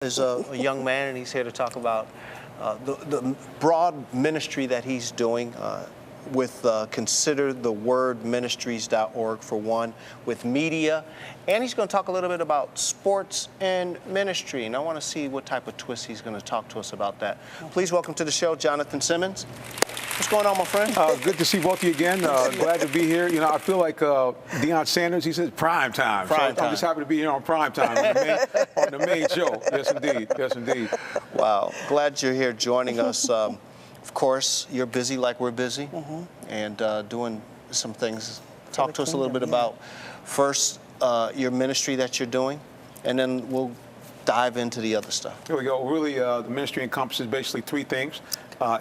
Is a young man, and he's here to talk about the broad ministry that he's doing with considerthewordministries.org for one, with media, and he's going to talk a little bit about sports and ministry, and I want to see what type of twist he's going to talk to us about that. Please welcome to the show, Jonathan Simmons. What's going on, my friend? Good to see both of you again. Glad to be here. You know, I feel like Deion Sanders, he says prime time. I'm just happy to be here on prime time on the main show. Yes, indeed. Yes, indeed. Wow. Glad you're here joining us. Of course, you're busy like we're busy and doing some things. Talk to us a little bit about, first, your ministry that you're doing, and then we'll dive into the other stuff. Here we go. Really, the ministry encompasses basically three things.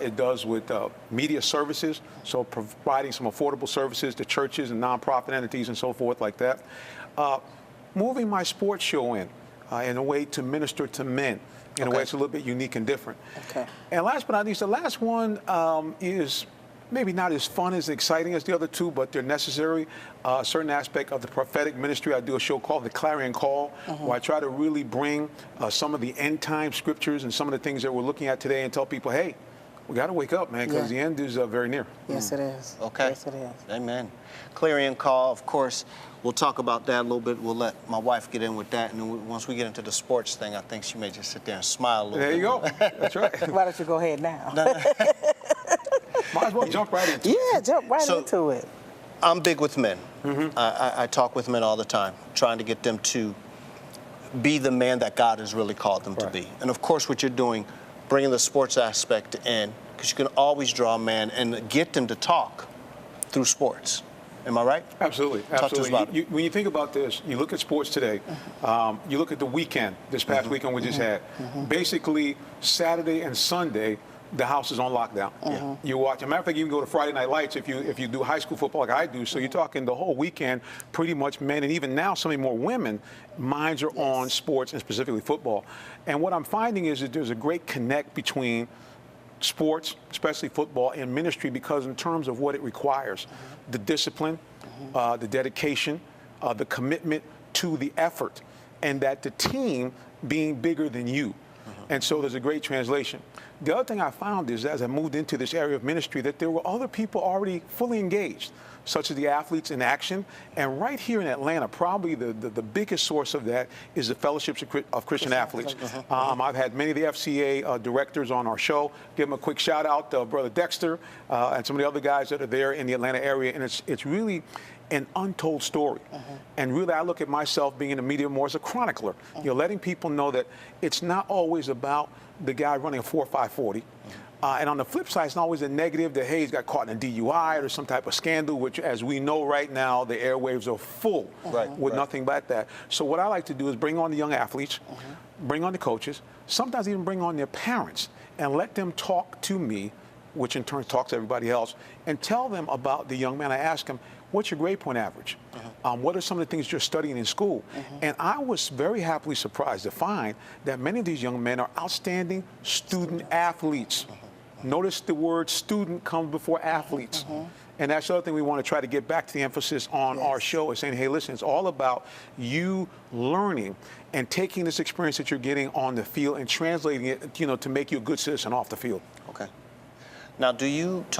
It does with media services, so providing some affordable services to churches and nonprofit entities and so forth like that. Moving my sports show in a way to minister to men. In a way, it's a little bit unique and different. Okay. And last but not least, the last one is maybe not as fun, as exciting as the other two, but they're necessary. A certain aspect of the prophetic ministry, I do a show called The Clarion Call, where I try to really bring some of the end time scriptures and some of the things that we're looking at today and tell people, hey, we got to wake up, man, because the end is very near. Yes, it is. Okay. Yes, it is. Amen. Clarion Call, of course, we'll talk about that a little bit. We'll let my wife get in with that. And then once we get into the sports thing, I think she may just sit there and smile a little bit. There you go. That's right. Why don't you go ahead now? Might as well jump right into it. Yeah, jump right into it. I'm big with men. I talk with men all the time, trying to get them to be the man that God has really called them to be. And of course, what you're doing, bringing the sports aspect in, because you can always draw a man and get them to talk through sports. Am I right? Absolutely. Talk to us about it. When you think about this, you look at sports today, you look at the weekend, this past weekend we just had. Basically, Saturday and Sunday, the house is on lockdown. You watch. As a matter of fact, you can go to Friday Night Lights if you do high school football like I do. So you're talking the whole weekend, pretty much men, and even now so many more women, minds are on sports and specifically football. And what I'm finding is that there's a great connect between sports, especially football, and ministry, because in terms of what it requires, the discipline, the dedication, the commitment to the effort, and that the team being bigger than you. And so there's a great translation. The other thing I found is, as I moved into this area of ministry, that there were other people already fully engaged, such as the athletes in action. And right here in Atlanta, probably the biggest source of that is the fellowships of Christian athletes. I've had many of the FCA directors on our show. Give them a quick shout out to Brother Dexter and some of the other guys that are there in the Atlanta area. And it's really an untold story. And really, I look at myself being in the media more as a chronicler, you know, letting people know that it's not always about the guy running a 4.540. And on the flip side, it's not always a negative that, hey, he's got caught in a DUI or some type of scandal, which, as we know right now, the airwaves are full with nothing but that. So what I like to do is bring on the young athletes, bring on the coaches, sometimes even bring on their parents, and let them talk to me, which in turn talks to everybody else, and tell them about the young man. I ask them, what's your grade point average? What are some of the things you're studying in school? And I was very happily surprised to find that many of these young men are outstanding student athletes. Notice the word student comes before athletes. And that's the other thing we want to try to get back to the emphasis on our show, is saying, hey, listen, it's all about you learning and taking this experience that you're getting on the field and translating it, you know, to make you a good citizen off the field. Okay. Now, do you talk